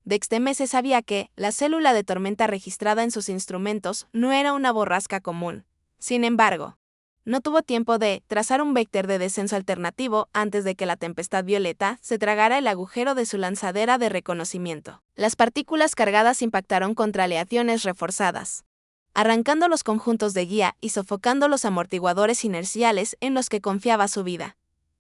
Dexter se sabía que la célula de tormenta registrada en sus instrumentos no era una borrasca común. Sin embargo, no tuvo tiempo de trazar un vector de descenso alternativo antes de que la tempestad violeta se tragara el agujero de su lanzadera de reconocimiento. Las partículas cargadas impactaron contra aleaciones reforzadas, arrancando los conjuntos de guía y sofocando los amortiguadores inerciales en los que confiaba su vida.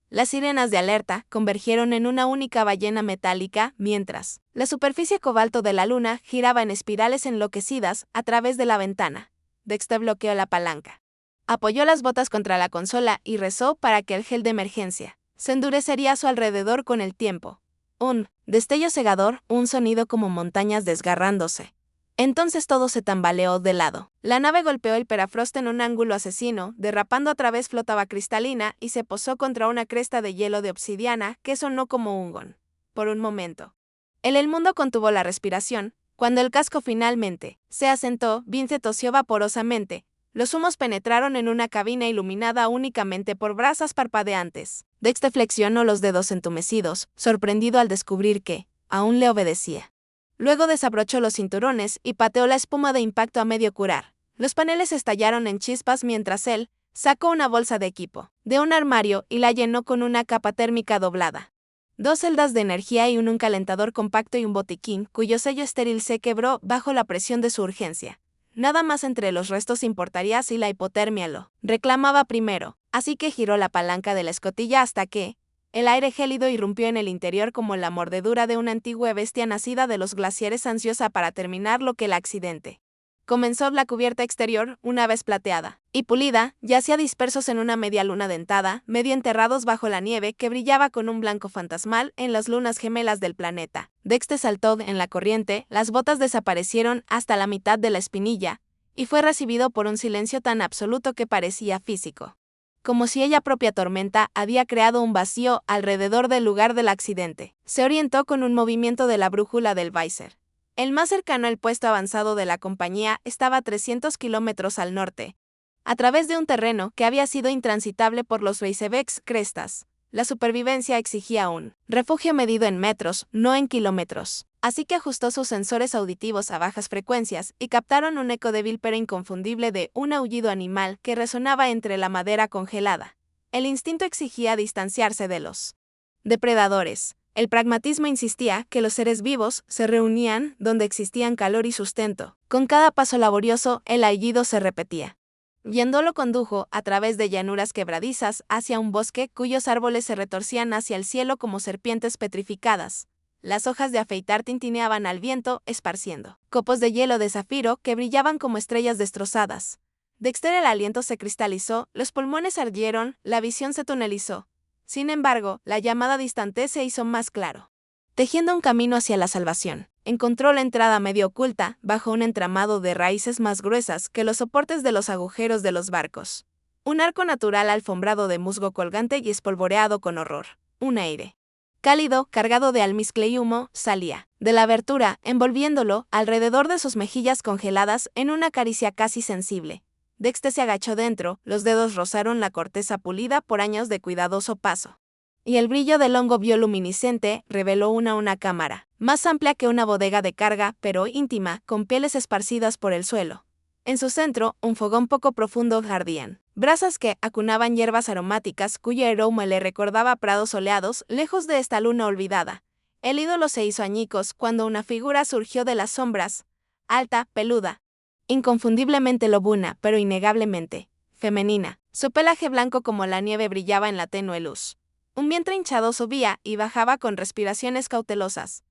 Las sirenas de alerta convergieron en una única ballena metálica mientras la superficie cobalto de la luna giraba en espirales enloquecidas a través de la ventana. Dexter bloqueó la palanca. Apoyó las botas contra la consola y rezó para que el gel de emergencia se endurecería a su alrededor con el tiempo. Un destello cegador, un sonido como montañas desgarrándose. Entonces todo se tambaleó de lado. La nave golpeó el perafrost en un ángulo asesino, derrapando a través flotaba cristalina y se posó contra una cresta de hielo de obsidiana que sonó como un gong. Por un momento, el mundo contuvo la respiración. Cuando el casco finalmente se asentó, Vince tosió vaporosamente. Los humos penetraron en una cabina iluminada únicamente por brasas parpadeantes. Dexter flexionó los dedos entumecidos, sorprendido al descubrir que aún le obedecía. Luego desabrochó los cinturones y pateó la espuma de impacto a medio curar. Los paneles estallaron en chispas mientras él sacó una bolsa de equipo de un armario y la llenó con una capa térmica doblada. 2 celdas de energía y un calentador compacto y un botiquín cuyo sello estéril se quebró bajo la presión de su urgencia. Nada más entre los restos importaría si la hipotermia lo reclamaba primero, así que giró la palanca de la escotilla hasta que el aire gélido irrumpió en el interior como la mordedura de una antigua bestia nacida de los glaciares ansiosa para terminar lo que el accidente. Comenzó la cubierta exterior, una vez plateada y pulida, yacía dispersos en una media luna dentada, medio enterrados bajo la nieve que brillaba con un blanco fantasmal en las lunas gemelas del planeta. Dexter saltó en la corriente, las botas desaparecieron hasta la mitad de la espinilla, y fue recibido por un silencio tan absoluto que parecía físico. Como si ella propia tormenta había creado un vacío alrededor del lugar del accidente. Se orientó con un movimiento de la brújula del visor. El más cercano al puesto avanzado de la compañía estaba a 300 kilómetros al norte, a través de un terreno que había sido intransitable por los icebergs crestas. La supervivencia exigía un refugio medido en metros, no en kilómetros. Así que ajustó sus sensores auditivos a bajas frecuencias y captaron un eco débil pero inconfundible de un aullido animal que resonaba entre la madera congelada. El instinto exigía distanciarse de los depredadores. El pragmatismo insistía que los seres vivos se reunían donde existían calor y sustento. Con cada paso laborioso, el aullido se repetía. Yendo lo condujo a través de llanuras quebradizas hacia un bosque cuyos árboles se retorcían hacia el cielo como serpientes petrificadas. Las hojas de afeitar tintineaban al viento, esparciendo copos de hielo de zafiro que brillaban como estrellas destrozadas. Dexter el aliento se cristalizó, los pulmones ardieron, la visión se tunelizó. Sin embargo, la llamada distante se hizo más claro. Tejiendo un camino hacia la salvación, encontró la entrada medio oculta, bajo un entramado de raíces más gruesas que los soportes de los agujeros de los barcos. Un arco natural alfombrado de musgo colgante y espolvoreado con horror. Un aire cálido, cargado de almizcle y humo, salía de la abertura, envolviéndolo alrededor de sus mejillas congeladas en una caricia casi sensible. Dexter se agachó dentro, los dedos rozaron la corteza pulida por años de cuidadoso paso. Y el brillo del hongo bioluminiscente reveló una cámara, más amplia que una bodega de carga, pero íntima, con pieles esparcidas por el suelo. En su centro, un fogón poco profundo ardían. Brasas que acunaban hierbas aromáticas cuyo aroma le recordaba prados soleados lejos de esta luna olvidada. El ídolo se hizo añicos cuando una figura surgió de las sombras, alta, peluda, inconfundiblemente lobuna, pero innegablemente femenina. Su pelaje blanco como la nieve brillaba en la tenue luz. Un vientre hinchado subía y bajaba con respiraciones cautelosas.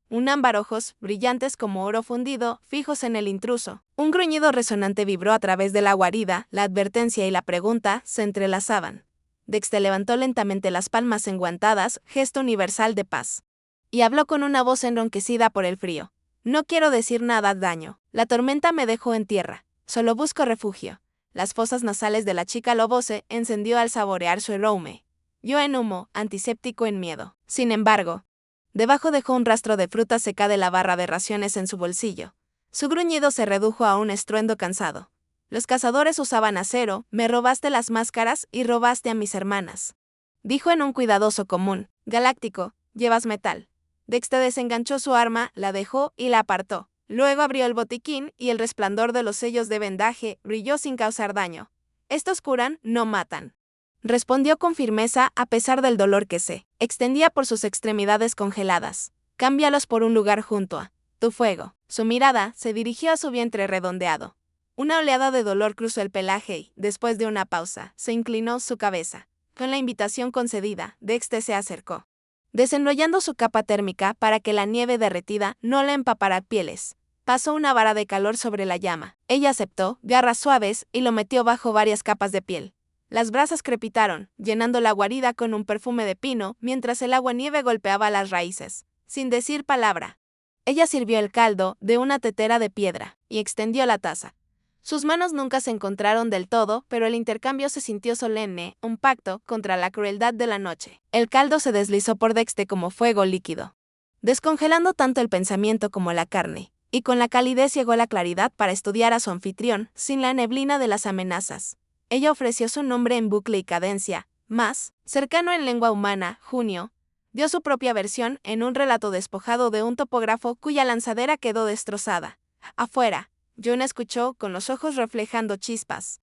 Un ámbar ojos, brillantes como oro fundido, fijos en el intruso. Un gruñido resonante vibró a través de la guarida, la advertencia y la pregunta se entrelazaban. Dexter levantó lentamente las palmas enguantadas, gesto universal de paz. Y habló con una voz enronquecida por el frío. No quiero decir nada daño. La tormenta me dejó en tierra. Solo busco refugio. Las fosas nasales de la chica lobo se encendió al saborear su aroma. Yo en humo, antiséptico en miedo. Sin embargo, debajo dejó un rastro de fruta seca de la barra de raciones en su bolsillo. Su gruñido se redujo a un estruendo cansado. Los cazadores usaban acero, me robaste las máscaras y robaste a mis hermanas. Dijo en un cuidadoso común. Galáctico, llevas metal. Dexter desenganchó su arma, la dejó y la apartó. Luego abrió el botiquín y el resplandor de los sellos de vendaje brilló sin causar daño. Estos curan, no matan. Respondió con firmeza a pesar del dolor que se extendía por sus extremidades congeladas. Cámbialos por un lugar junto a tu fuego. Su mirada se dirigió a su vientre redondeado. Una oleada de dolor cruzó el pelaje y, después de una pausa, se inclinó su cabeza. Con la invitación concedida, Dexter se acercó, desenrollando su capa térmica para que la nieve derretida no le empapara pieles. Pasó una vara de calor sobre la llama. Ella aceptó, garras suaves, y lo metió bajo varias capas de piel. Las brasas crepitaron, llenando la guarida con un perfume de pino, mientras el agua nieve golpeaba las raíces. Sin decir palabra, ella sirvió el caldo de una tetera de piedra y extendió la taza. Sus manos nunca se encontraron del todo, pero el intercambio se sintió solemne, un pacto contra la crueldad de la noche. El caldo se deslizó por Dexter como fuego líquido, descongelando tanto el pensamiento como la carne, y con la calidez llegó la claridad para estudiar a su anfitrión, sin la neblina de las amenazas. Ella ofreció su nombre en bucle y cadencia, más cercano en lengua humana, Junio. Dio su propia versión en un relato despojado de un topógrafo cuya lanzadera quedó destrozada. Afuera, John escuchó con los ojos reflejando chispas,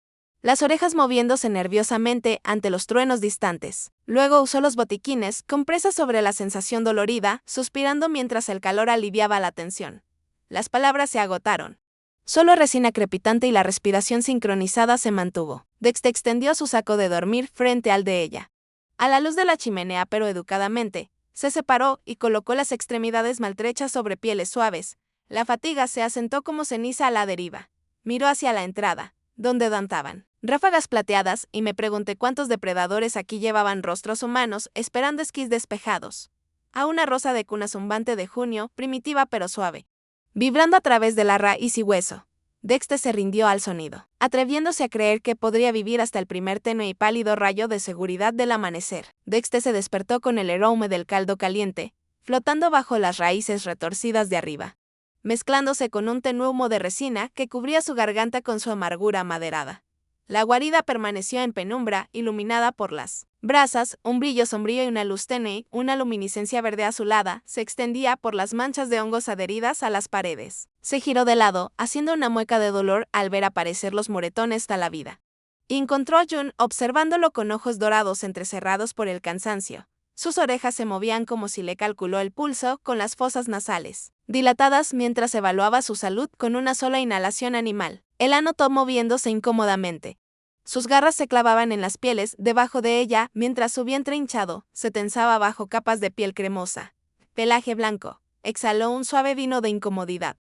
las orejas moviéndose nerviosamente ante los truenos distantes. Luego usó los botiquines, compresa sobre la sensación dolorida, suspirando mientras el calor aliviaba la tensión. Las palabras se agotaron. Solo resina crepitante y la respiración sincronizada se mantuvo. Dexter extendió su saco de dormir frente al de ella. A la luz de la chimenea, pero educadamente, se separó y colocó las extremidades maltrechas sobre pieles suaves. La fatiga se asentó como ceniza a la deriva. Miró hacia la entrada, donde danzaban ráfagas plateadas, y me pregunté cuántos depredadores aquí llevaban rostros humanos esperando esquís despejados. A una rosa de cuna zumbante de junio, primitiva pero suave, vibrando a través de la raíz y hueso. Dexter se rindió al sonido, atreviéndose a creer que podría vivir hasta el primer tenue y pálido rayo de seguridad del amanecer. Dexter se despertó con el aroma del caldo caliente, flotando bajo las raíces retorcidas de arriba, mezclándose con un tenue humo de resina que cubría su garganta con su amargura amaderada. La guarida permaneció en penumbra, iluminada por las brasas, un brillo sombrío y una luz tenue, una luminiscencia verde azulada, se extendía por las manchas de hongos adheridas a las paredes. Se giró de lado, haciendo una mueca de dolor al ver aparecer los moretones de la vida. Y encontró a June observándolo con ojos dorados entrecerrados por el cansancio. Sus orejas se movían como si le calculó el pulso con las fosas nasales dilatadas mientras evaluaba su salud con una sola inhalación animal. Él anotó moviéndose incómodamente. Sus garras se clavaban en las pieles debajo de ella mientras su vientre hinchado se tensaba bajo capas de piel cremosa. Pelaje blanco. Exhaló un suave vino de incomodidad.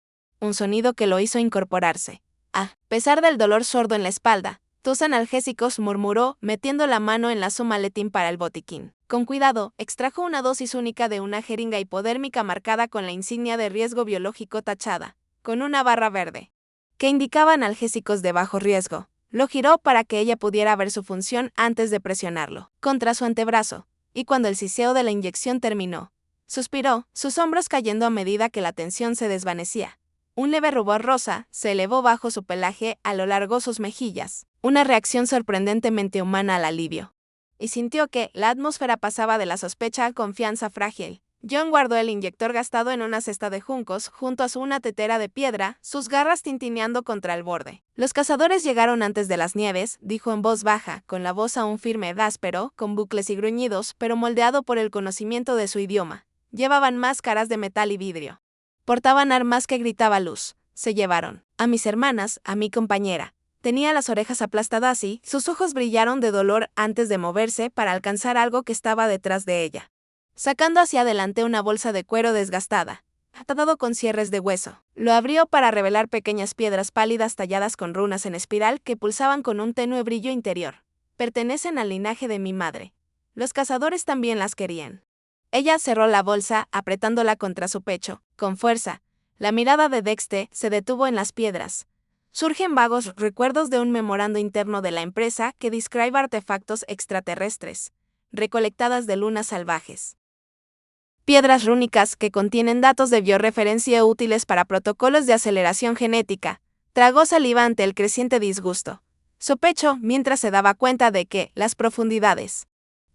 Un sonido que lo hizo incorporarse. A pesar del dolor sordo en la espalda, tus analgésicos, murmuró, metiendo la mano en su maletín para el botiquín. Con cuidado, extrajo una dosis única de una jeringa hipodérmica marcada con la insignia de riesgo biológico tachada, con una barra verde, que indicaba analgésicos de bajo riesgo. Lo giró para que ella pudiera ver su función antes de presionarlo contra su antebrazo, y cuando el siseo de la inyección terminó, suspiró, sus hombros cayendo a medida que la tensión se desvanecía. Un leve rubor rosa se elevó bajo su pelaje a lo largo de sus mejillas, una reacción sorprendentemente humana al alivio. Y sintió que la atmósfera pasaba de la sospecha a confianza frágil. John guardó el inyector gastado en una cesta de juncos junto a una tetera de piedra, sus garras tintineando contra el borde. Los cazadores llegaron antes de las nieves, dijo en voz baja, con la voz aún firme y áspero, con bucles y gruñidos, pero moldeado por el conocimiento de su idioma. Llevaban máscaras de metal y vidrio. Portaban armas que gritaba luz. Se llevaron a mis hermanas, a mi compañera. Tenía las orejas aplastadas y sus ojos brillaron de dolor antes de moverse para alcanzar algo que estaba detrás de ella, sacando hacia adelante una bolsa de cuero desgastada, atado con cierres de hueso. Lo abrió para revelar pequeñas piedras pálidas talladas con runas en espiral que pulsaban con un tenue brillo interior. Pertenecen al linaje de mi madre. Los cazadores también las querían. Ella cerró la bolsa, apretándola contra su pecho, con fuerza. La mirada de Dexter se detuvo en las piedras. Surgen vagos recuerdos de un memorando interno de la empresa que describe artefactos extraterrestres, recolectadas de lunas salvajes. Piedras rúnicas que contienen datos de biorreferencia útiles para protocolos de aceleración genética. Tragó saliva ante el creciente disgusto. Su pecho, mientras se daba cuenta de que las profundidades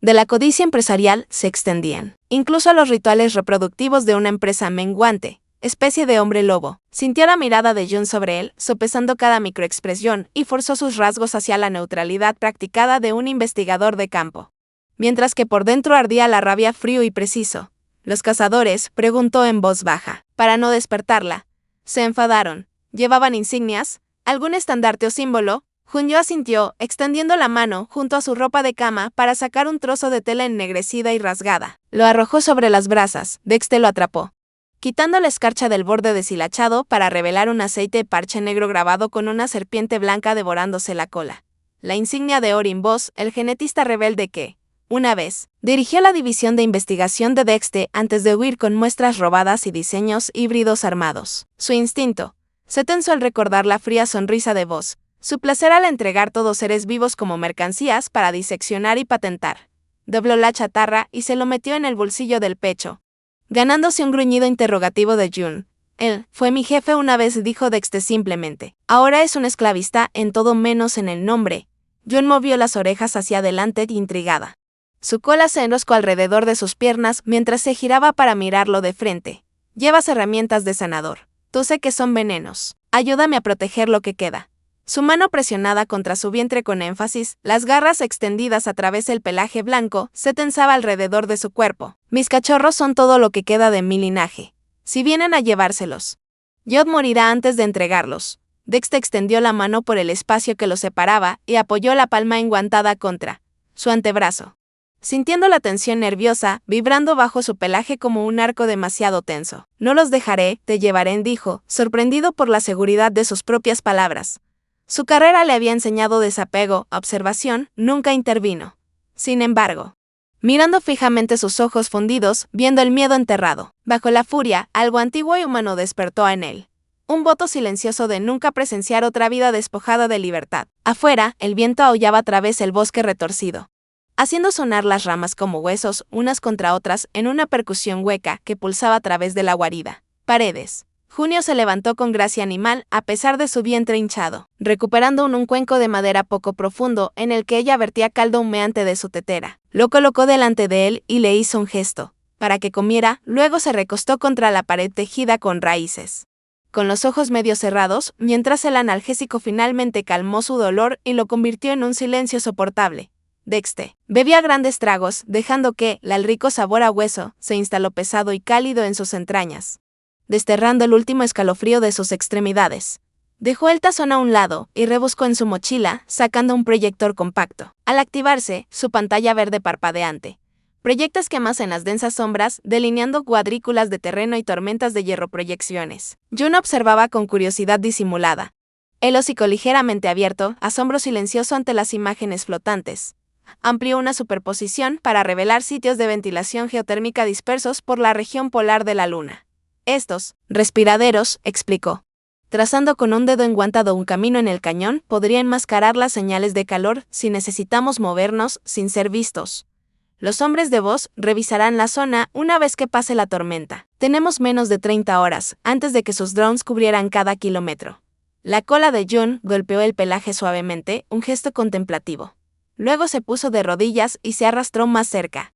de la codicia empresarial se extendían, incluso a los rituales reproductivos de una empresa menguante, especie de hombre lobo. Sintió la mirada de June sobre él, sopesando cada microexpresión, y forzó sus rasgos hacia la neutralidad practicada de un investigador de campo. Mientras que por dentro ardía la rabia frío y preciso. Los cazadores, preguntó en voz baja, para no despertarla. Se enfadaron. ¿Llevaban insignias? ¿Algún estandarte o símbolo? Junyo asintió, extendiendo la mano junto a su ropa de cama para sacar un trozo de tela ennegrecida y rasgada. Lo arrojó sobre las brasas. Dexter lo atrapó, quitando la escarcha del borde deshilachado para revelar un aceite parche negro grabado con una serpiente blanca devorándose la cola. La insignia de Orin Voss, el genetista rebelde que, una vez, dirigió la división de investigación de Dexter antes de huir con muestras robadas y diseños híbridos armados. Su instinto se tensó al recordar la fría sonrisa de Voss, su placer al entregar todos seres vivos como mercancías para diseccionar y patentar. Dobló la chatarra y se lo metió en el bolsillo del pecho, ganándose un gruñido interrogativo de June. Él fue mi jefe una vez, dijo Dexter simplemente. Ahora es un esclavista en todo menos en el nombre. June movió las orejas hacia adelante intrigada. Su cola se enroscó alrededor de sus piernas mientras se giraba para mirarlo de frente. Llevas herramientas de sanador. Tú sé que son venenos. Ayúdame a proteger lo que queda. Su mano presionada contra su vientre con énfasis, las garras extendidas a través del pelaje blanco, se tensaba alrededor de su cuerpo. Mis cachorros son todo lo que queda de mi linaje. Si vienen a llevárselos, Yod morirá antes de entregarlos. Dexter extendió la mano por el espacio que los separaba y apoyó la palma enguantada contra su antebrazo, sintiendo la tensión nerviosa, vibrando bajo su pelaje como un arco demasiado tenso. No los dejaré, te llevaré, dijo, sorprendido por la seguridad de sus propias palabras. Su carrera le había enseñado desapego, observación, nunca intervino. Sin embargo, mirando fijamente sus ojos fundidos, viendo el miedo enterrado, bajo la furia, algo antiguo y humano despertó en él. Un voto silencioso de nunca presenciar otra vida despojada de libertad. Afuera, el viento aullaba a través del bosque retorcido, haciendo sonar las ramas como huesos unas contra otras en una percusión hueca que pulsaba a través de la guarida. Paredes. Junio se levantó con gracia animal a pesar de su vientre hinchado, recuperando un cuenco de madera poco profundo en el que ella vertía caldo humeante de su tetera. Lo colocó delante de él y le hizo un gesto para que comiera, luego se recostó contra la pared tejida con raíces, con los ojos medio cerrados, mientras el analgésico finalmente calmó su dolor y lo convirtió en un silencio soportable. Dexter bebía grandes tragos, dejando que el rico sabor a hueso se instaló pesado y cálido en sus entrañas, desterrando el último escalofrío de sus extremidades. Dejó el tazón a un lado y rebuscó en su mochila, sacando un proyector compacto. Al activarse, su pantalla verde parpadeante proyecta esquemas en las densas sombras, delineando cuadrículas de terreno y tormentas de hierro proyecciones. June observaba con curiosidad disimulada, el hocico ligeramente abierto, asombro silencioso ante las imágenes flotantes. Amplió una superposición para revelar sitios de ventilación geotérmica dispersos por la región polar de la Luna. Estos respiraderos, explicó, trazando con un dedo enguantado un camino en el cañón, podría enmascarar las señales de calor si necesitamos movernos sin ser vistos. Los hombres de Voss revisarán la zona una vez que pase la tormenta. Tenemos menos de 30 horas antes de que sus drones cubrieran cada kilómetro. La cola de June golpeó el pelaje suavemente, un gesto contemplativo. Luego se puso de rodillas y se arrastró más cerca,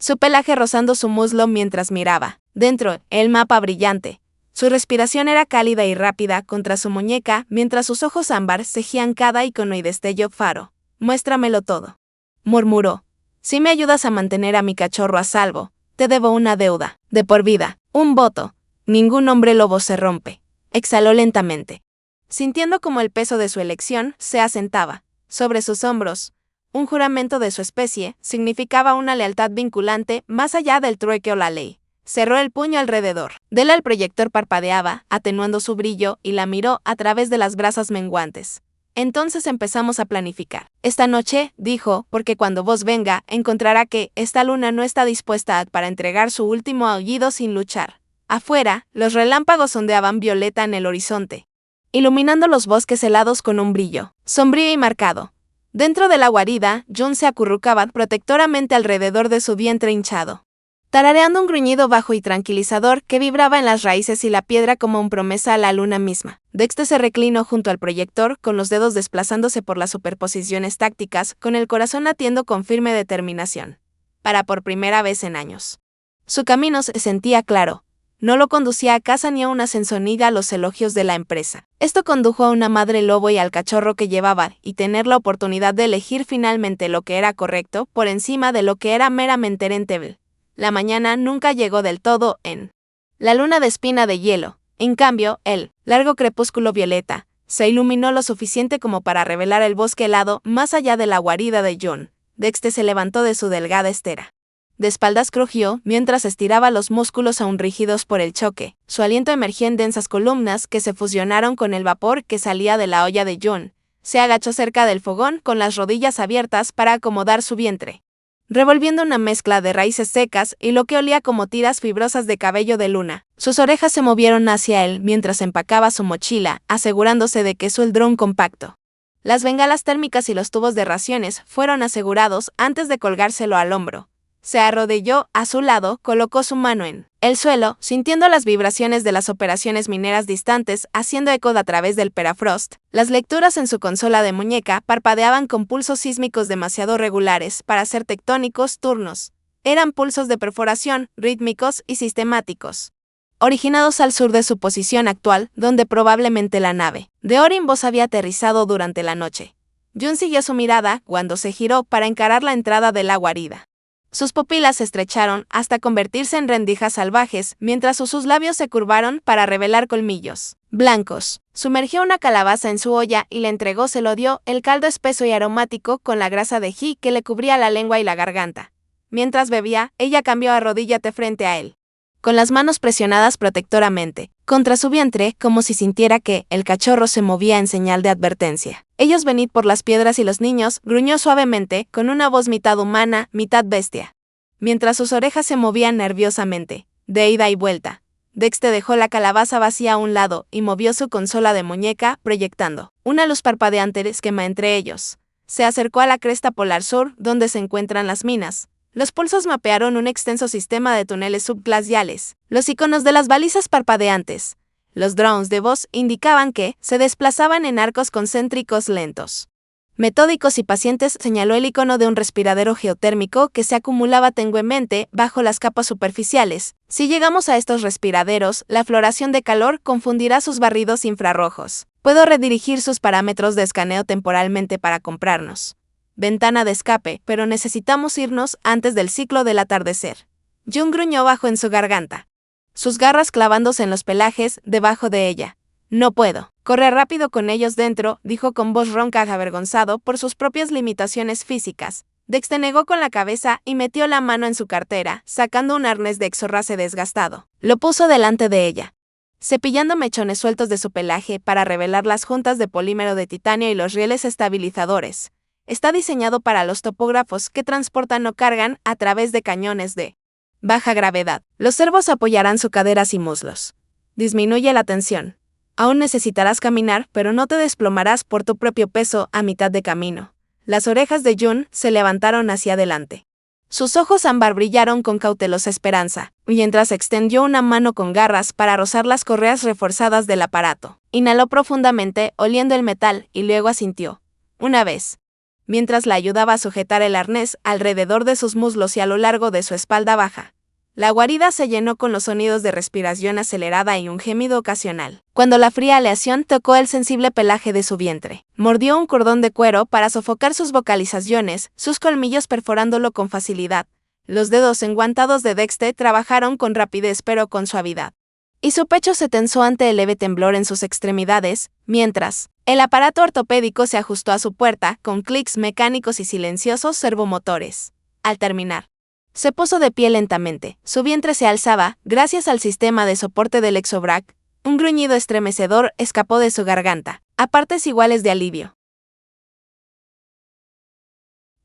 su pelaje rozando su muslo mientras miraba. Dentro, el mapa brillante. Su respiración era cálida y rápida contra su muñeca, mientras sus ojos ámbar cegían cada icono y destello faro. Muéstramelo todo, murmuró. Si me ayudas a mantener a mi cachorro a salvo, te debo una deuda, de por vida, un voto. Ningún hombre lobo se rompe. Exhaló lentamente, sintiendo como el peso de su elección se asentaba sobre sus hombros. Un juramento de su especie significaba una lealtad vinculante más allá del trueque o la ley. Cerró el puño alrededor de él. El proyector parpadeaba, atenuando su brillo, y la miró a través de las brasas menguantes. Entonces empezamos a planificar. Esta noche, dijo, porque cuando vos venga, encontrará que esta luna no está dispuesta para entregar su último aullido sin luchar. Afuera, los relámpagos ondeaban violeta en el horizonte, iluminando los bosques helados con un brillo sombrío y marcado. Dentro de la guarida, June se acurrucaba protectoramente alrededor de su vientre hinchado, tarareando un gruñido bajo y tranquilizador que vibraba en las raíces y la piedra como una promesa a la luna misma. Dexter se reclinó junto al proyector, con los dedos desplazándose por las superposiciones tácticas, con el corazón latiendo con firme determinación. para por primera vez en años. Su camino se sentía claro. No lo conducía a casa ni a una sensonilla a los elogios de la empresa. Esto condujo a una madre lobo y al cachorro que llevaba, y tener la oportunidad de elegir finalmente lo que era correcto por encima de lo que era meramente rentable. La mañana nunca llegó del todo en la luna de espina de hielo. En cambio, el largo crepúsculo violeta se iluminó lo suficiente como para revelar el bosque helado más allá de la guarida de John. Dexter se levantó de su delgada estera. De espaldas crujió mientras estiraba los músculos aún rígidos por el choque. Su aliento emergía en densas columnas que se fusionaron con el vapor que salía de la olla de John. Se agachó cerca del fogón con las rodillas abiertas para acomodar su vientre, revolviendo una mezcla de raíces secas y lo que olía como tiras fibrosas de cabello de luna. Sus orejas se movieron hacia él mientras empacaba su mochila, asegurándose de que su eldrón compacto, las bengalas térmicas y los tubos de raciones fueron asegurados antes de colgárselo al hombro. Se arrodilló a su lado, colocó su mano en el suelo, sintiendo las vibraciones de las operaciones mineras distantes haciendo eco a través del permafrost. Las lecturas en su consola de muñeca parpadeaban con pulsos sísmicos demasiado regulares para ser tectónicos turnos. Eran pulsos de perforación, rítmicos y sistemáticos, originados al sur de su posición actual, donde probablemente la nave de Orimbos había aterrizado durante la noche. Jun siguió su mirada cuando se giró para encarar la entrada de la guarida. Sus pupilas se estrecharon hasta convertirse en rendijas salvajes, mientras sus labios se curvaron para revelar colmillos blancos. Sumergió una calabaza en su olla y le entregó, se lo dio, el caldo espeso y aromático con la grasa de ají que le cubría la lengua y la garganta. Mientras bebía, ella cambió arrodíllate frente a él, con las manos presionadas protectoramente contra su vientre, como si sintiera que el cachorro se movía en señal de advertencia. Ellos venid por las piedras y los niños, gruñó suavemente, con una voz mitad humana, mitad bestia, mientras sus orejas se movían nerviosamente, de ida y vuelta. Dexter dejó la calabaza vacía a un lado y movió su consola de muñeca, proyectando una luz parpadeante esquema entre ellos. Se acercó a la cresta polar sur, donde se encuentran las minas. Los pulsos mapearon un extenso sistema de túneles subglaciales. Los iconos de las balizas parpadeantes, los drones de voz, indicaban que se desplazaban en arcos concéntricos lentos, metódicos y pacientes. Señaló el icono de un respiradero geotérmico que se acumulaba tenuemente bajo las capas superficiales. Si llegamos a estos respiraderos, la floración de calor confundirá sus barridos infrarrojos. Puedo redirigir sus parámetros de escaneo temporalmente para comprarnos ventana de escape, pero necesitamos irnos antes del ciclo del atardecer. Jun gruñó bajo en su garganta, sus garras clavándose en los pelajes debajo de ella. No puedo correr rápido con ellos dentro, dijo con voz ronca, avergonzado por sus propias limitaciones físicas. Dexter negó con la cabeza y metió la mano en su cartera, sacando un arnés de exorrace desgastado. Lo puso delante de ella, cepillando mechones sueltos de su pelaje para revelar las juntas de polímero de titanio y los rieles estabilizadores. Está diseñado para los topógrafos que transportan o cargan a través de cañones de baja gravedad. Los servos apoyarán sus caderas y muslos. Disminuye la tensión. Aún necesitarás caminar, pero no te desplomarás por tu propio peso a mitad de camino. Las orejas de Jun se levantaron hacia adelante. Sus ojos ámbar brillaron con cautelosa esperanza, mientras extendió una mano con garras para rozar las correas reforzadas del aparato. Inhaló profundamente, oliendo el metal, y luego asintió. Una vez, mientras la ayudaba a sujetar el arnés alrededor de sus muslos y a lo largo de su espalda baja. La guarida se llenó con los sonidos de respiración acelerada y un gemido ocasional. Cuando la fría aleación tocó el sensible pelaje de su vientre, mordió un cordón de cuero para sofocar sus vocalizaciones, sus colmillos perforándolo con facilidad. Los dedos enguantados de Dexter trabajaron con rapidez pero con suavidad, y su pecho se tensó ante el leve temblor en sus extremidades, mientras el aparato ortopédico se ajustó a su puerta con clics mecánicos y silenciosos servomotores. Al terminar, se puso de pie lentamente. Su vientre se alzaba, gracias al sistema de soporte del exobrac. Un gruñido estremecedor escapó de su garganta, a partes iguales de alivio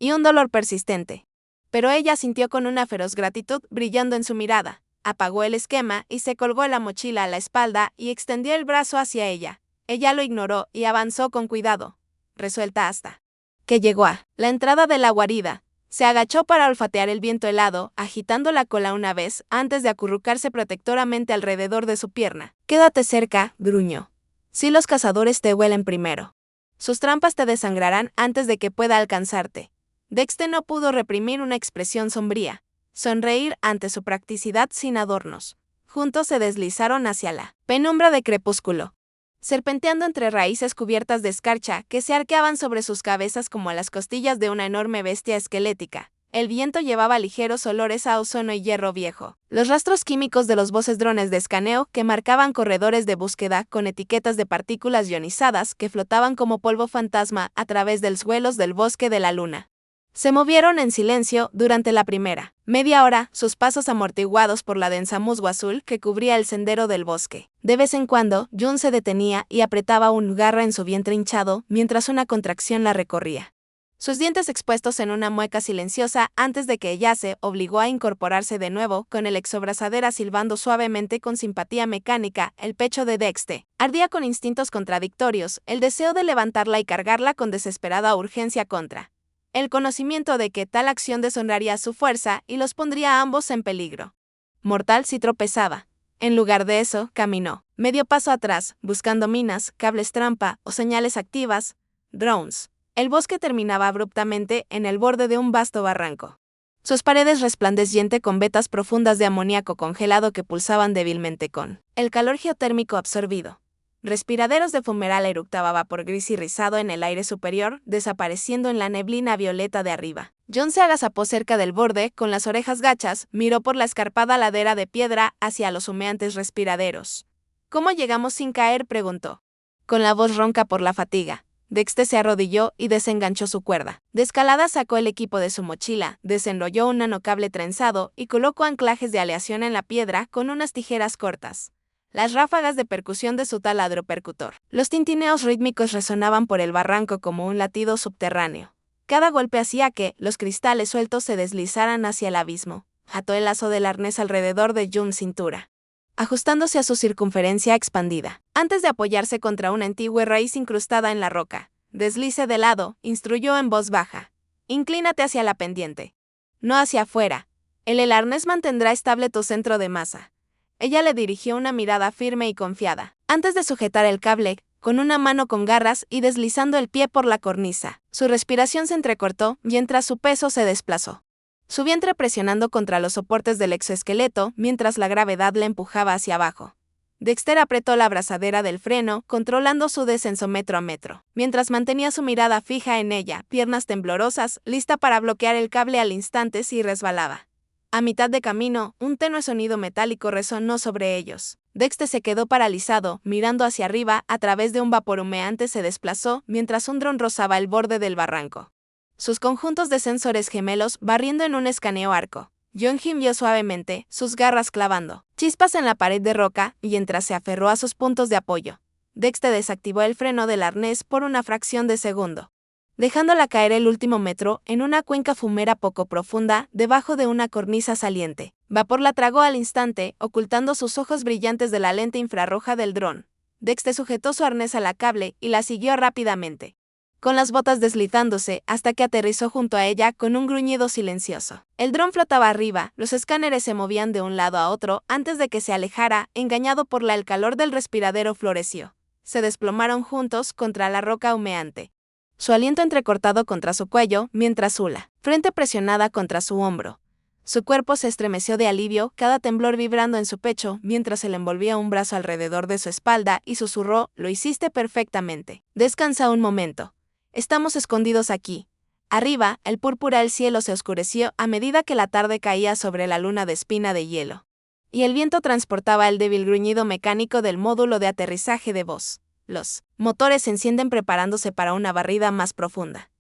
y un dolor persistente. Pero ella sintió con una feroz gratitud brillando en su mirada. Apagó el esquema y se colgó la mochila a la espalda y extendió el brazo hacia ella. Ella lo ignoró y avanzó con cuidado, resuelta hasta que llegó a la entrada de la guarida. Se agachó para olfatear el viento helado, agitando la cola una vez antes de acurrucarse protectoramente alrededor de su pierna. Quédate cerca, gruñó. Si los cazadores te huelen primero, sus trampas te desangrarán antes de que pueda alcanzarte. Dexter no pudo reprimir una expresión sombría, sonreír ante su practicidad sin adornos. Juntos se deslizaron hacia la penumbra de crepúsculo, serpenteando entre raíces cubiertas de escarcha que se arqueaban sobre sus cabezas como las costillas de una enorme bestia esquelética. El viento llevaba ligeros olores a ozono y hierro viejo. Los rastros químicos de los voces drones de escaneo que marcaban corredores de búsqueda con etiquetas de partículas ionizadas que flotaban como polvo fantasma a través de los suelos del bosque de la luna. Se movieron en silencio durante la primera media hora, sus pasos amortiguados por la densa musgo azul que cubría el sendero del bosque. De vez en cuando, June se detenía y apretaba una garra en su vientre hinchado mientras una contracción la recorría. Sus dientes expuestos en una mueca silenciosa antes de que ella se obligó a incorporarse de nuevo, con el exobrazadera silbando suavemente con simpatía mecánica. El pecho de Dexter ardía con instintos contradictorios, el deseo de levantarla y cargarla con desesperada urgencia contra el conocimiento de que tal acción deshonraría su fuerza y los pondría a ambos en peligro mortal si tropezaba. En lugar de eso, caminó medio paso atrás, buscando minas, cables trampa o señales activas, drones. El bosque terminaba abruptamente en el borde de un vasto barranco. Sus paredes resplandecientes con vetas profundas de amoníaco congelado que pulsaban débilmente con el calor geotérmico absorbido. Respiraderos de fumeral eructaba vapor gris y rizado en el aire superior, desapareciendo en la neblina violeta de arriba. John se agazapó cerca del borde, con las orejas gachas, miró por la escarpada ladera de piedra hacia los humeantes respiraderos. ¿Cómo llegamos sin caer?, preguntó, con la voz ronca por la fatiga. Dexter se arrodilló y desenganchó su cuerda. De escalada sacó el equipo de su mochila, desenrolló un nanocable trenzado y colocó anclajes de aleación en la piedra con unas tijeras cortas. Las ráfagas de percusión de su taladro percutor. Los tintineos rítmicos resonaban por el barranco como un latido subterráneo. Cada golpe hacía que los cristales sueltos se deslizaran hacia el abismo. Ató el lazo del arnés alrededor de June's cintura, ajustándose a su circunferencia expandida. Antes de apoyarse contra una antigua raíz incrustada en la roca, deslice de lado, instruyó en voz baja. Inclínate hacia la pendiente, no hacia afuera. El arnés mantendrá estable tu centro de masa. Ella le dirigió una mirada firme y confiada. Antes de sujetar el cable, con una mano con garras y deslizando el pie por la cornisa, su respiración se entrecortó mientras su peso se desplazó. Su vientre presionando contra los soportes del exoesqueleto mientras la gravedad le empujaba hacia abajo. Dexter apretó la abrazadera del freno, controlando su descenso metro a metro, mientras mantenía su mirada fija en ella, piernas temblorosas, lista para bloquear el cable al instante si resbalaba. A mitad de camino, un tenue sonido metálico resonó sobre ellos. Dexter se quedó paralizado, mirando hacia arriba, a través de un vapor humeante se desplazó mientras un dron rozaba el borde del barranco. Sus conjuntos de sensores gemelos barriendo en un escaneo arco. John gimió suavemente, sus garras clavando chispas en la pared de roca, mientras se aferró a sus puntos de apoyo. Dexter desactivó el freno del arnés por una fracción de segundo, dejándola caer el último metro en una cuenca fumera poco profunda, debajo de una cornisa saliente. Vapor la tragó al instante, ocultando sus ojos brillantes de la lente infrarroja del dron. Dexter sujetó su arnés a la cable y la siguió rápidamente, con las botas deslizándose hasta que aterrizó junto a ella con un gruñido silencioso. El dron flotaba arriba, los escáneres se movían de un lado a otro antes de que se alejara, engañado por el calor del respiradero floreció. Se desplomaron juntos contra la roca humeante, su aliento entrecortado contra su cuello, mientras su frente presionada contra su hombro. Su cuerpo se estremeció de alivio, cada temblor vibrando en su pecho, mientras se le envolvía un brazo alrededor de su espalda y susurró, «Lo hiciste perfectamente. Descansa un momento. Estamos escondidos aquí». Arriba, el púrpura del cielo se oscureció a medida que la tarde caía sobre la luna de espina de hielo, y el viento transportaba el débil gruñido mecánico del módulo de aterrizaje de voz. Los motores se encienden preparándose para una barrida más profunda.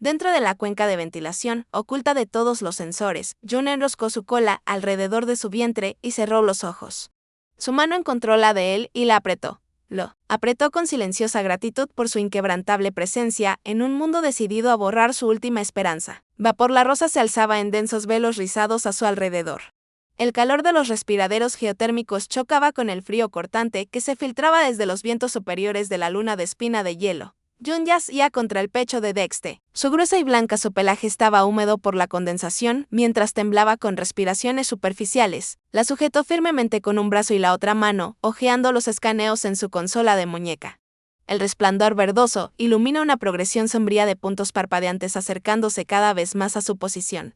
Dentro de la cuenca de ventilación, oculta de todos los sensores, June enroscó su cola alrededor de su vientre y cerró los ojos. Su mano encontró la de él y la apretó. Lo apretó con silenciosa gratitud por su inquebrantable presencia en un mundo decidido a borrar su última esperanza. Vapor la rosa se alzaba en densos velos rizados a su alrededor. El calor de los respiraderos geotérmicos chocaba con el frío cortante que se filtraba desde los vientos superiores de la luna de espina de hielo. June yacía contra el pecho de Dexter. Su gruesa y blanca su pelaje estaba húmedo por la condensación, mientras temblaba con respiraciones superficiales. La sujetó firmemente con un brazo y la otra mano, hojeando los escaneos en su consola de muñeca. El resplandor verdoso ilumina una progresión sombría de puntos parpadeantes acercándose cada vez más a su posición.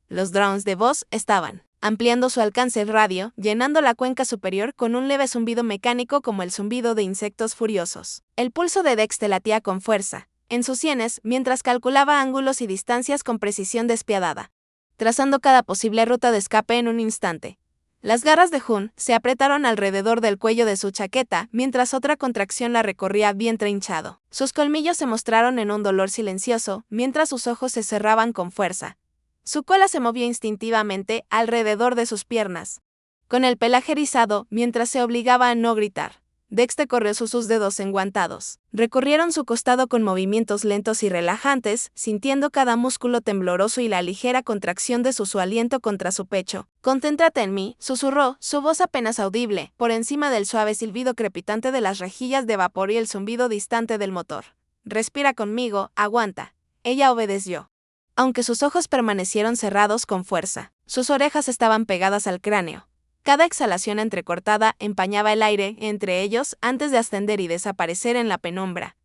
Los drones de voz estaban ampliando su alcance radio, llenando la cuenca superior con un leve zumbido mecánico como el zumbido de insectos furiosos. El pulso de Dexter latía con fuerza en sus sienes mientras calculaba ángulos y distancias con precisión despiadada, trazando cada posible ruta de escape en un instante. Las garras de Jun se apretaron alrededor del cuello de su chaqueta mientras otra contracción la recorría vientre hinchado. Sus colmillos se mostraron en un dolor silencioso mientras sus ojos se cerraban con fuerza. Su cola se movió instintivamente alrededor de sus piernas, con el pelaje erizado mientras se obligaba a no gritar. Dexter corrió sus dedos enguantados. Recorrieron su costado con movimientos lentos y relajantes, sintiendo cada músculo tembloroso y la ligera contracción de su aliento contra su pecho. «Concéntrate en mí», susurró, su voz apenas audible, por encima del suave silbido crepitante de las rejillas de vapor y el zumbido distante del motor. «Respira conmigo, aguanta». Ella obedeció, aunque sus ojos permanecieron cerrados con fuerza. Sus orejas estaban pegadas al cráneo. Cada exhalación entrecortada empañaba el aire entre ellos antes de ascender y desaparecer en la penumbra.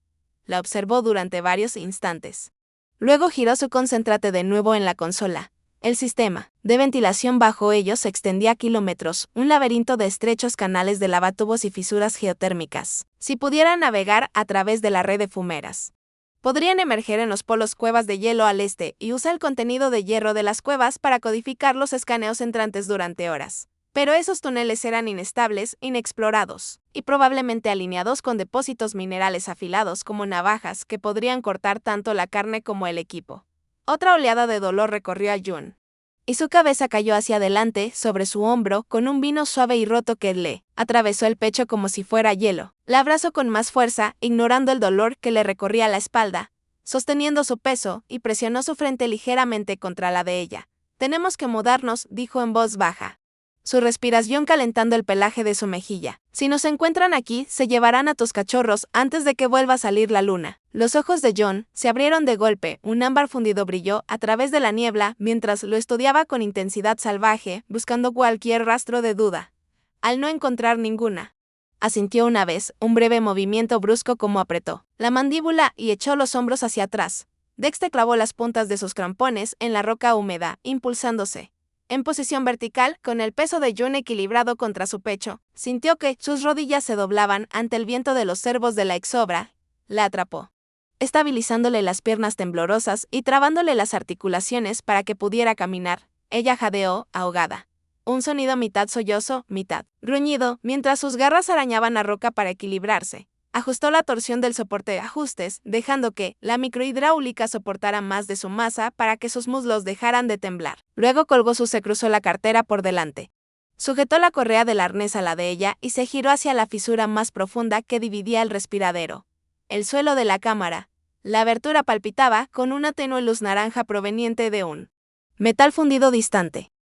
La observó durante varios instantes. Luego giró su concéntrate de nuevo en la consola. El sistema de ventilación bajo ellos se extendía a kilómetros, un laberinto de estrechos canales de lavatubos y fisuras geotérmicas. Si pudieran navegar a través de la red de fumeras, podrían emerger en los polos cuevas de hielo al este y usar el contenido de hierro de las cuevas para codificar los escaneos entrantes durante horas. Pero esos túneles eran inestables, inexplorados, y probablemente alineados con depósitos minerales afilados como navajas que podrían cortar tanto la carne como el equipo. Otra oleada de dolor recorrió a Jun, y su cabeza cayó hacia adelante sobre su hombro con un vino suave y roto que le atravesó el pecho como si fuera hielo. La abrazó con más fuerza, ignorando el dolor que le recorría la espalda, sosteniendo su peso, y presionó su frente ligeramente contra la de ella. «Tenemos que mudarnos», dijo en voz baja, su respiración calentando el pelaje de su mejilla. «Si nos encuentran aquí, se llevarán a tus cachorros antes de que vuelva a salir la luna». Los ojos de John se abrieron de golpe, un ámbar fundido brilló a través de la niebla mientras lo estudiaba con intensidad salvaje, buscando cualquier rastro de duda. Al no encontrar ninguna, asintió una vez, un breve movimiento brusco como apretó la mandíbula y echó los hombros hacia atrás. Dexter clavó las puntas de sus crampones en la roca húmeda, impulsándose en posición vertical, con el peso de Jun equilibrado contra su pecho. Sintió que sus rodillas se doblaban ante el viento de los cervos de la exobra. La atrapó, estabilizándole las piernas temblorosas y trabándole las articulaciones para que pudiera caminar. Ella jadeó, ahogada. Un sonido mitad sollozo, mitad gruñido, mientras sus garras arañaban la roca para equilibrarse. Ajustó la torsión del soporte de ajustes, dejando que la microhidráulica soportara más de su masa para que sus muslos dejaran de temblar. Luego colgó se cruzó la cartera por delante. Sujetó la correa del arnés a la de ella y se giró hacia la fisura más profunda que dividía el respiradero. El suelo de la cámara. La abertura palpitaba con una tenue luz naranja proveniente de un metal fundido distante.